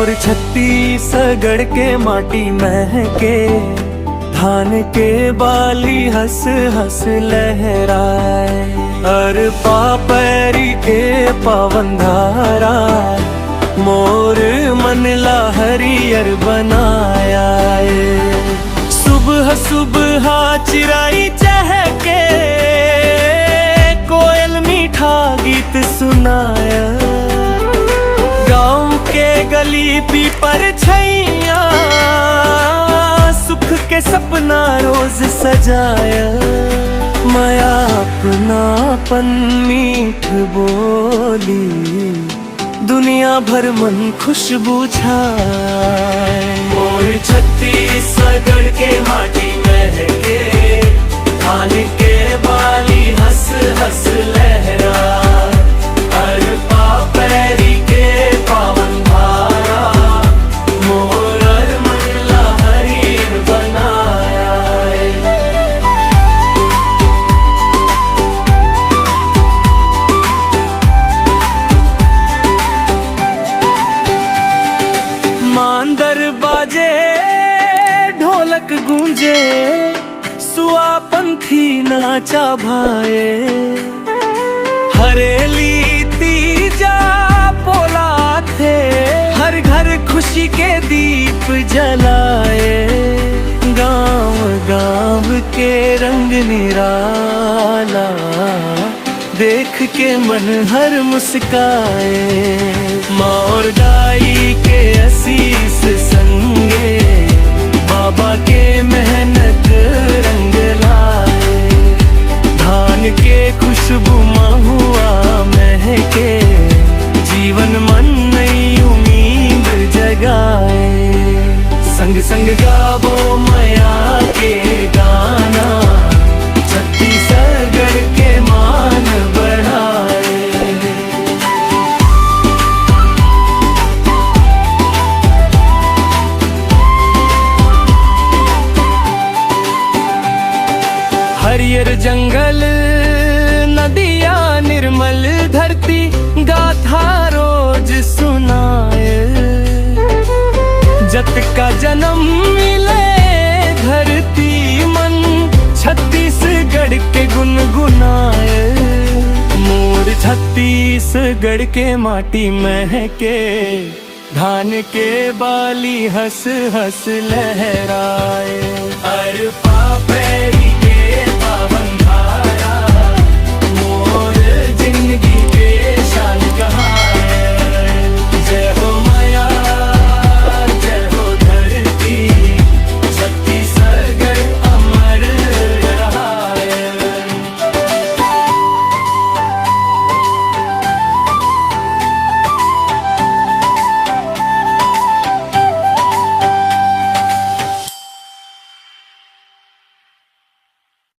मोर छत्तीसगढ़ के माटी महके, धान के बाली हंस हंस लहराए। अर पापरी के पवन धारा, मोर मन ला हरियर बनाया। सुबह सुबह चिराई चहके, कोयल मीठा गीत सुनाया। गाँव के गली पीपर छैया, सुख के सपना रोज सजाया। माया अपनापन मीठ बोली, दुनिया भर मन खुशबू छाए। मोर छत्तीसगढ़ के माटी महके, धान के बाली हंस हंस लहरा। हर पापरी के पावन धारा, मोर मन ला हरियर बनाया। मांदर बाजे, ढोलक गूंजे, सुआ पंथी नाचा भाए। हरेली तीजा पोला थे, हर घर खुशी के दीप जलाए। गांव गांव के रंग निराला, देख के मन हर मुस्काए। मोर गाई के आशीष संगे, बाबा के मेहनत रंग लाए। धान के खुशबू महुआ महके, जीवन मन नई उम्मीद जगाए। संग संग गावो माया के गाना, छत्तीसगढ़ के मान बढ़ाए। हरियर जंगल नदिया निर्मल धरती, गाथा रोज सुनाए। जत का जन्म मिले धरती मन, छत्तीसगढ़ के गुनगुनाए। मोर छत्तीसगढ़ के माटी महके, धान के बाली हंस हंस लहराए।